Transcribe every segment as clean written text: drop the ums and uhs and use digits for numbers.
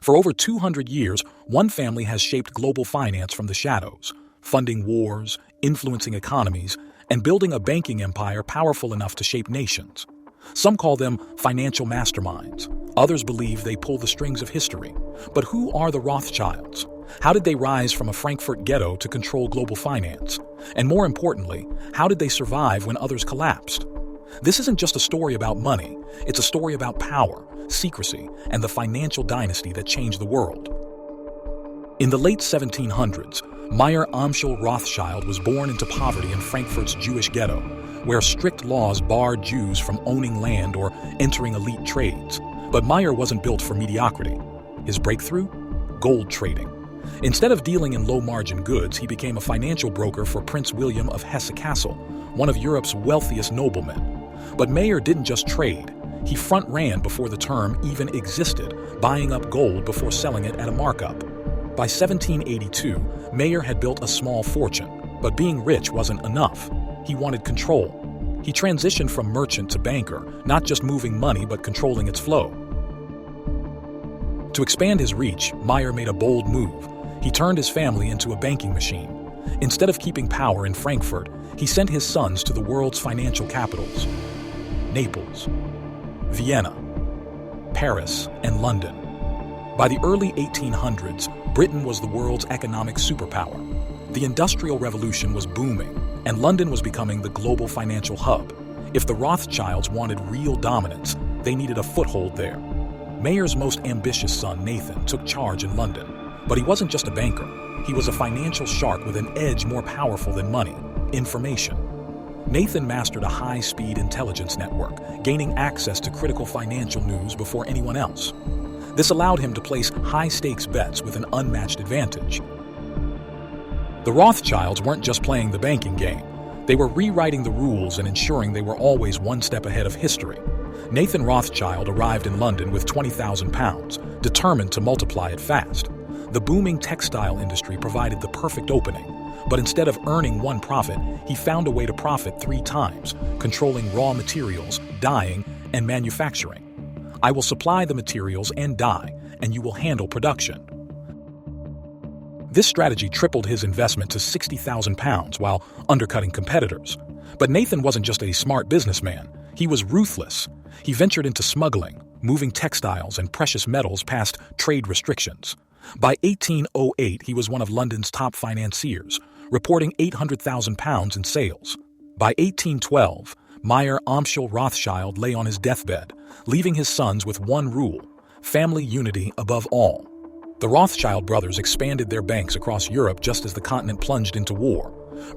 For over 200 years, one family has shaped global finance from the shadows, funding wars, influencing economies, and building a banking empire powerful enough to shape nations. Some call them financial masterminds. Others believe they pull the strings of history. But who are the Rothschilds? How did they rise from a Frankfurt ghetto to control global finance? And more importantly, how did they survive when others collapsed? This isn't just a story about money. It's a story about power, secrecy, and the financial dynasty that changed the world. In the late 1700s, Meyer Amschel Rothschild was born into poverty in Frankfurt's Jewish ghetto, where strict laws barred Jews from owning land or entering elite trades. But Meyer wasn't built for mediocrity. His breakthrough? Gold trading. Instead of dealing in low-margin goods, he became a financial broker for Prince William of Hesse-Kassel, one of Europe's wealthiest noblemen. But Meyer didn't just trade. He front-ran before the term even existed, buying up gold before selling it at a markup. By 1782, Meyer had built a small fortune, but being rich wasn't enough. He wanted control. He transitioned from merchant to banker, not just moving money but controlling its flow. To expand his reach, Meyer made a bold move. He turned his family into a banking machine. Instead of keeping power in Frankfurt, he sent his sons to the world's financial capitals: Naples, Vienna, Paris, and London. By the early 1800s, Britain was the world's economic superpower. The Industrial Revolution was booming, and London was becoming the global financial hub. If the Rothschilds wanted real dominance, they needed a foothold there. Meyer's most ambitious son, Nathan, took charge in London. But he wasn't just a banker. He was a financial shark with an edge more powerful than money: information. Nathan mastered a high-speed intelligence network, gaining access to critical financial news before anyone else. This allowed him to place high-stakes bets with an unmatched advantage. The Rothschilds weren't just playing the banking game. They were rewriting the rules and ensuring they were always one step ahead of history. Nathan Rothschild arrived in London with £20,000, determined to multiply it fast. The booming textile industry provided the perfect opening. But instead of earning one profit, he found a way to profit 3 times, controlling raw materials, dyeing, and manufacturing. I will supply the materials and dye, and you will handle production. This strategy tripled his investment to £60,000 while undercutting competitors. But Nathan wasn't just a smart businessman. He was ruthless. He ventured into smuggling, moving textiles and precious metals past trade restrictions. By 1808, he was one of London's top financiers, reporting £800,000 in sales. By 1812, Meyer Amschel Rothschild lay on his deathbed, leaving his sons with one rule: family unity above all. The Rothschild brothers expanded their banks across Europe just as the continent plunged into war.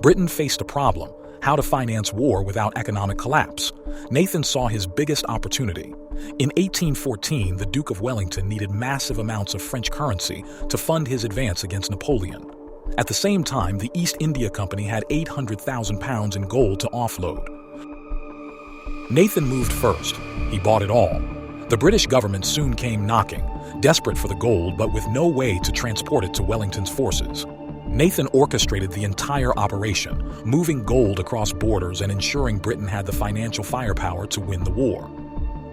Britain faced a problem: how to finance war without economic collapse. Nathan saw his biggest opportunity. In 1814, the Duke of Wellington needed massive amounts of French currency to fund his advance against Napoleon. At the same time, the East India Company had £800,000 in gold to offload. Nathan moved first. He bought it all. The British government soon came knocking, desperate for the gold but with no way to transport it to Wellington's forces. Nathan orchestrated the entire operation, moving gold across borders and ensuring Britain had the financial firepower to win the war.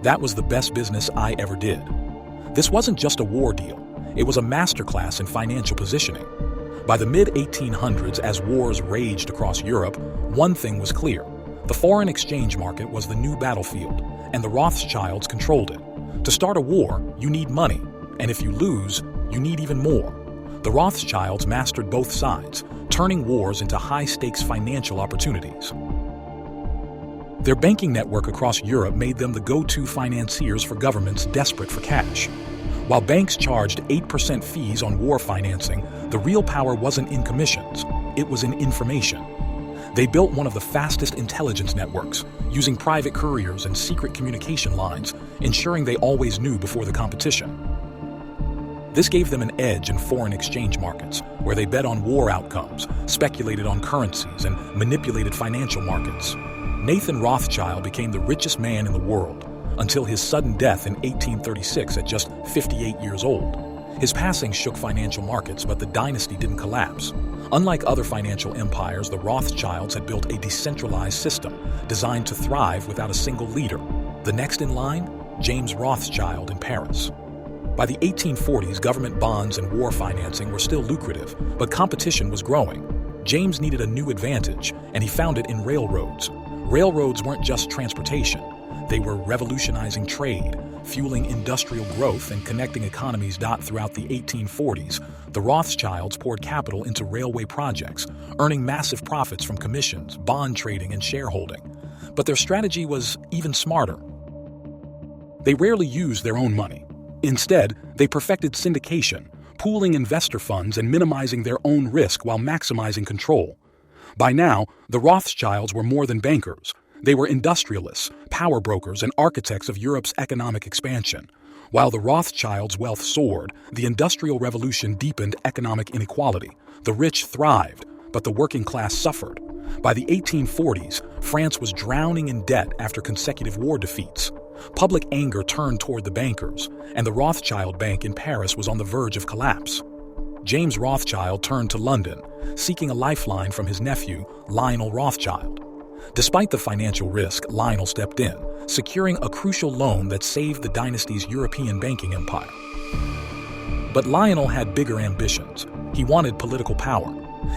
That was the best business I ever did. This wasn't just a war deal. It was a masterclass in financial positioning. By the mid-1800s, as wars raged across Europe, one thing was clear: the foreign exchange market was the new battlefield, and the Rothschilds controlled it. To start a war, you need money, and if you lose, you need even more. The Rothschilds mastered both sides, turning wars into high-stakes financial opportunities. Their banking network across Europe made them the go-to financiers for governments desperate for cash. While banks charged 8% fees on war financing, the real power wasn't in commissions, it was in information. They built one of the fastest intelligence networks, using private couriers and secret communication lines, ensuring they always knew before the competition. This gave them an edge in foreign exchange markets, where they bet on war outcomes, speculated on currencies, and manipulated financial markets. Nathan Rothschild became the richest man in the world, until his sudden death in 1836 at just 58 years old. His passing shook financial markets, but the dynasty didn't collapse. Unlike other financial empires, the Rothschilds had built a decentralized system designed to thrive without a single leader. The next in line, James Rothschild in Paris. By the 1840s, government bonds and war financing were still lucrative, but competition was growing. James needed a new advantage, and he found it in railroads. Railroads weren't just transportation. They were revolutionizing trade, fueling industrial growth and connecting economies. Throughout the 1840s, the Rothschilds poured capital into railway projects, earning massive profits from commissions, bond trading, and shareholding. But their strategy was even smarter. They rarely used their own money. Instead, they perfected syndication, pooling investor funds and minimizing their own risk while maximizing control. By now, the Rothschilds were more than bankers. They were industrialists, power brokers, and architects of Europe's economic expansion. While the Rothschilds' wealth soared, the Industrial Revolution deepened economic inequality. The rich thrived, but the working class suffered. By the 1840s, France was drowning in debt after consecutive war defeats. Public anger turned toward the bankers, and the Rothschild Bank in Paris was on the verge of collapse. James Rothschild turned to London, seeking a lifeline from his nephew, Lionel Rothschild. Despite the financial risk, Lionel stepped in, securing a crucial loan that saved the dynasty's European banking empire. But Lionel had bigger ambitions. He wanted political power.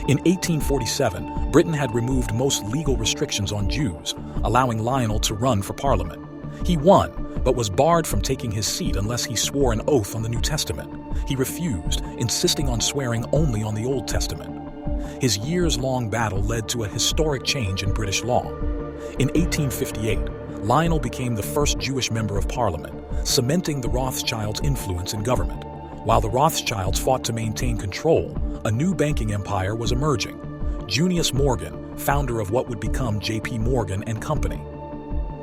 In 1847, Britain had removed most legal restrictions on Jews, allowing Lionel to run for parliament. He won, but was barred from taking his seat unless he swore an oath on the New Testament. He refused, insisting on swearing only on the Old Testament. His years-long battle led to a historic change in British law. In 1858, Lionel became the first Jewish member of Parliament, cementing the Rothschilds' influence in government. While the Rothschilds fought to maintain control, a new banking empire was emerging. Junius Morgan, founder of what would become J.P. Morgan and Company.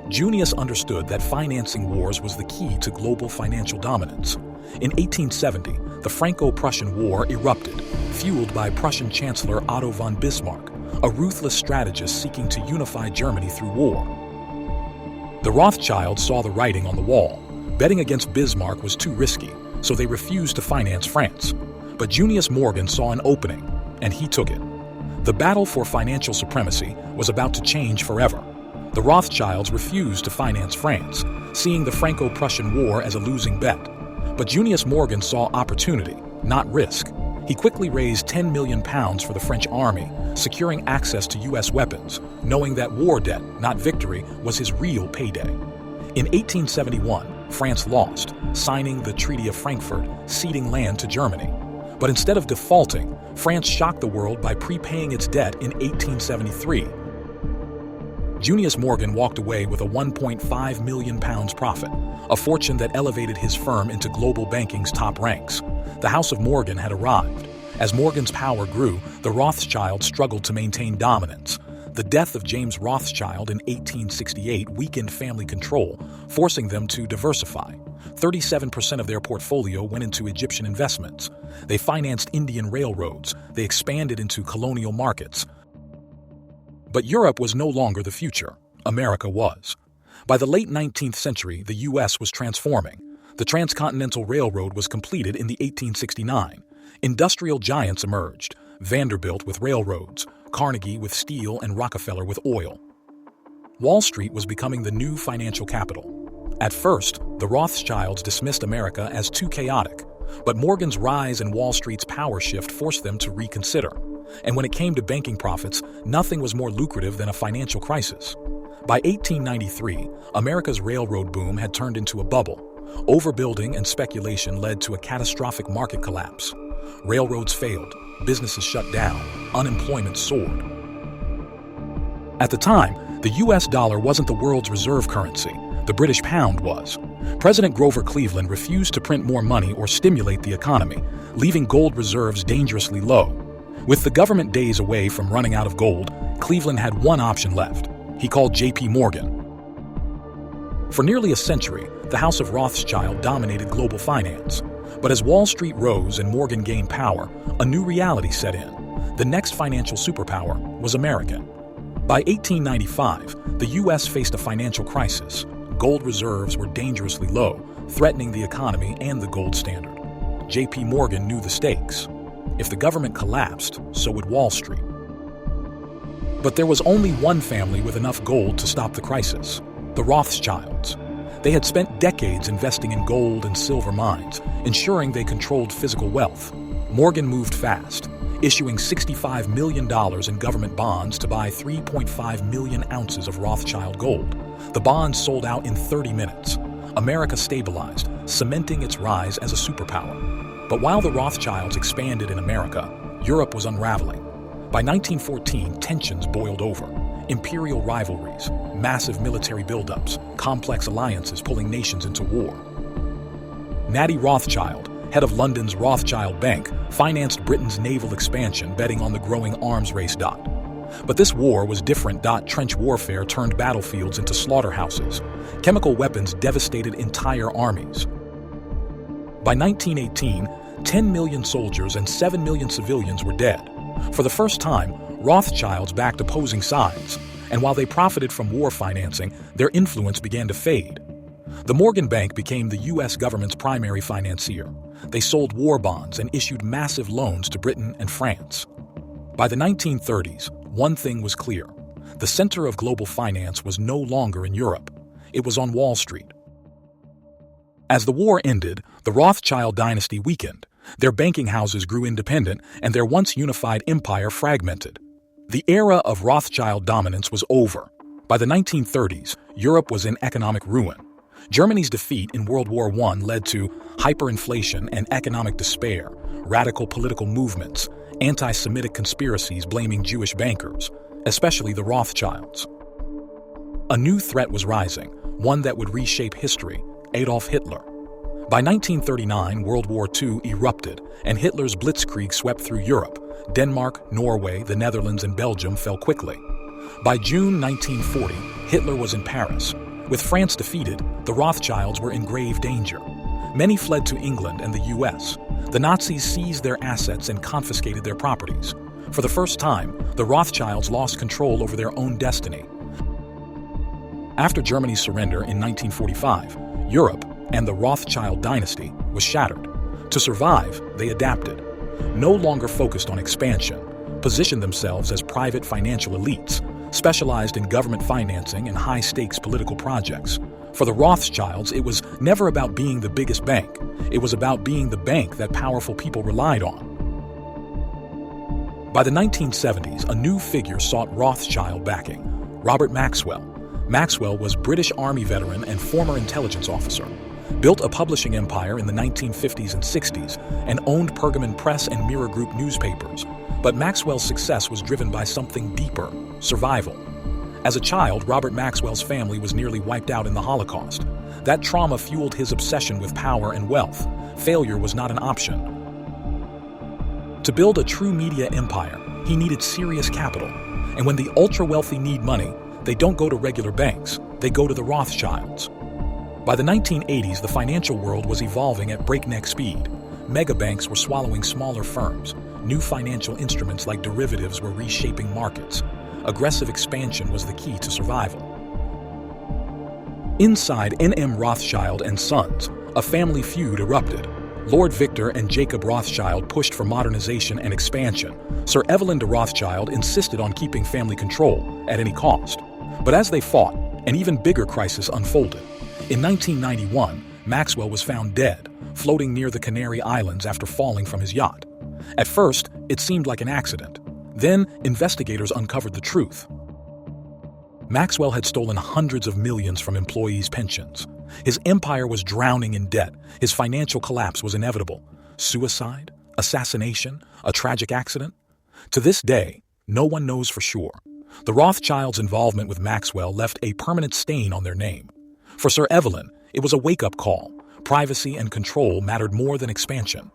Junius understood that financing wars was the key to global financial dominance. In 1870, the Franco-Prussian War erupted, fueled by Prussian Chancellor Otto von Bismarck, a ruthless strategist seeking to unify Germany through war. The Rothschilds saw the writing on the wall. Betting against Bismarck was too risky, so they refused to finance France. But Junius Morgan saw an opening, and he took it. The battle for financial supremacy was about to change forever. The Rothschilds refused to finance France, seeing the Franco-Prussian War as a losing bet. But Junius Morgan saw opportunity, not risk. He quickly raised £10 million for the French army, securing access to U.S. weapons, knowing that war debt, not victory, was his real payday. In 1871, France lost, signing the Treaty of Frankfurt, ceding land to Germany. But instead of defaulting, France shocked the world by prepaying its debt in 1873. Junius Morgan walked away with a £1.5 million profit, a fortune that elevated his firm into global banking's top ranks. The House of Morgan had arrived. As Morgan's power grew, the Rothschilds struggled to maintain dominance. The death of James Rothschild in 1868 weakened family control, forcing them to diversify. 37% of their portfolio went into Egyptian investments. They financed Indian railroads. They expanded into colonial markets. But Europe was no longer the future. America was. By the late 19th century, the U.S. was transforming. The Transcontinental Railroad was completed in the 1869. Industrial giants emerged, Vanderbilt with railroads, Carnegie with steel, and Rockefeller with oil. Wall Street was becoming the new financial capital. At first, the Rothschilds dismissed America as too chaotic, but Morgan's rise and Wall Street's power shift forced them to reconsider. And when it came to banking profits, nothing was more lucrative than a financial crisis. By 1893, America's railroad boom had turned into a bubble. Overbuilding and speculation led to a catastrophic market collapse. Railroads failed, businesses shut down, unemployment soared. At the time, the US dollar wasn't the world's reserve currency. The British pound was. President Grover Cleveland refused to print more money or stimulate the economy, leaving gold reserves dangerously low. With the government days away from running out of gold, Cleveland had one option left. He called J.P. Morgan. For nearly a century, the House of Rothschild dominated global finance. But as Wall Street rose and Morgan gained power, a new reality set in. The next financial superpower was American. By 1895, the U.S. faced a financial crisis. Gold reserves were dangerously low, threatening the economy and the gold standard. J.P. Morgan knew the stakes. If the government collapsed, so would Wall Street. But there was only one family with enough gold to stop the crisis: the Rothschilds. They had spent decades investing in gold and silver mines, ensuring they controlled physical wealth. Morgan moved fast, issuing $65 million in government bonds to buy 3.5 million ounces of Rothschild gold. The bonds sold out in 30 minutes. America stabilized, cementing its rise as a superpower. But while the Rothschilds expanded in America, Europe was unraveling. By 1914, tensions boiled over. Imperial rivalries, massive military buildups, complex alliances pulling nations into war. Natty Rothschild, head of London's Rothschild Bank, financed Britain's naval expansion, betting on the growing arms race. But this war was different. Trench warfare turned battlefields into slaughterhouses. Chemical weapons devastated entire armies. By 1918, 10 million soldiers and 7 million civilians were dead. For the first time, Rothschilds backed opposing sides, and while they profited from war financing, their influence began to fade. The Morgan Bank became the U.S. government's primary financier. They sold war bonds and issued massive loans to Britain and France. By the 1930s, one thing was clear. The center of global finance was no longer in Europe. It was on Wall Street. As the war ended, the Rothschild dynasty weakened. Their banking houses grew independent, and their once unified empire fragmented. The era of Rothschild dominance was over. By the 1930s, Europe was in economic ruin. Germany's defeat in World War I led to hyperinflation and economic despair, radical political movements, anti-Semitic conspiracies blaming Jewish bankers, especially the Rothschilds. A new threat was rising, one that would reshape history: Adolf Hitler. By 1939, World War II erupted, and Hitler's blitzkrieg swept through Europe. Denmark, Norway, the Netherlands, and Belgium fell quickly. By June 1940, Hitler was in Paris. With France defeated, the Rothschilds were in grave danger. Many fled to England and the U.S. The Nazis seized their assets and confiscated their properties. For the first time, the Rothschilds lost control over their own destiny. After Germany's surrender in 1945, Europe and the Rothschild dynasty was shattered. To survive, they adapted. No longer focused on expansion, positioned themselves as private financial elites, specialized in government financing and high-stakes political projects. For the Rothschilds, it was never about being the biggest bank. It was about being the bank that powerful people relied on. By the 1970s, a new figure sought Rothschild backing: Robert Maxwell. Maxwell was British Army veteran and former intelligence officer, built a publishing empire in the 1950s and 60s, and owned Pergamon Press and Mirror Group newspapers. But Maxwell's success was driven by something deeper: survival. As a child, Robert Maxwell's family was nearly wiped out in the Holocaust. That trauma fueled his obsession with power and wealth. Failure was not an option. To build a true media empire, he needed serious capital. And when the ultra-wealthy need money, they don't go to regular banks, they go to the Rothschilds. By the 1980s, the financial world was evolving at breakneck speed. Mega banks were swallowing smaller firms. New financial instruments like derivatives were reshaping markets. Aggressive expansion was the key to survival. Inside N.M. Rothschild and Sons, a family feud erupted. Lord Victor and Jacob Rothschild pushed for modernization and expansion. Sir Evelyn de Rothschild insisted on keeping family control at any cost. But as they fought, an even bigger crisis unfolded. In 1991, Maxwell was found dead, floating near the Canary Islands after falling from his yacht. At first, it seemed like an accident. Then, investigators uncovered the truth. Maxwell had stolen hundreds of millions from employees' pensions. His empire was drowning in debt. His financial collapse was inevitable. Suicide? Assassination? A tragic accident? To this day, no one knows for sure. The Rothschilds' involvement with Maxwell left a permanent stain on their name. For Sir Evelyn, it was a wake-up call. Privacy and control mattered more than expansion.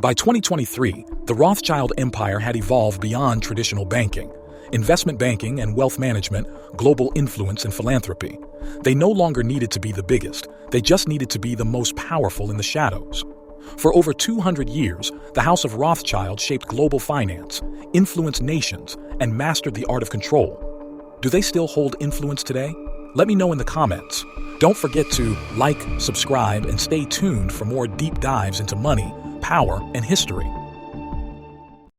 By 2023, the Rothschild empire had evolved beyond traditional banking. Investment banking and wealth management, global influence and philanthropy. They no longer needed to be the biggest. They just needed to be the most powerful in the shadows. For over 200 years, the House of Rothschild shaped global finance, influenced nations, and mastered the art of control. Do they still hold influence today? Let me know in the comments. Don't forget to like, subscribe, and stay tuned for more deep dives into money, power, and history.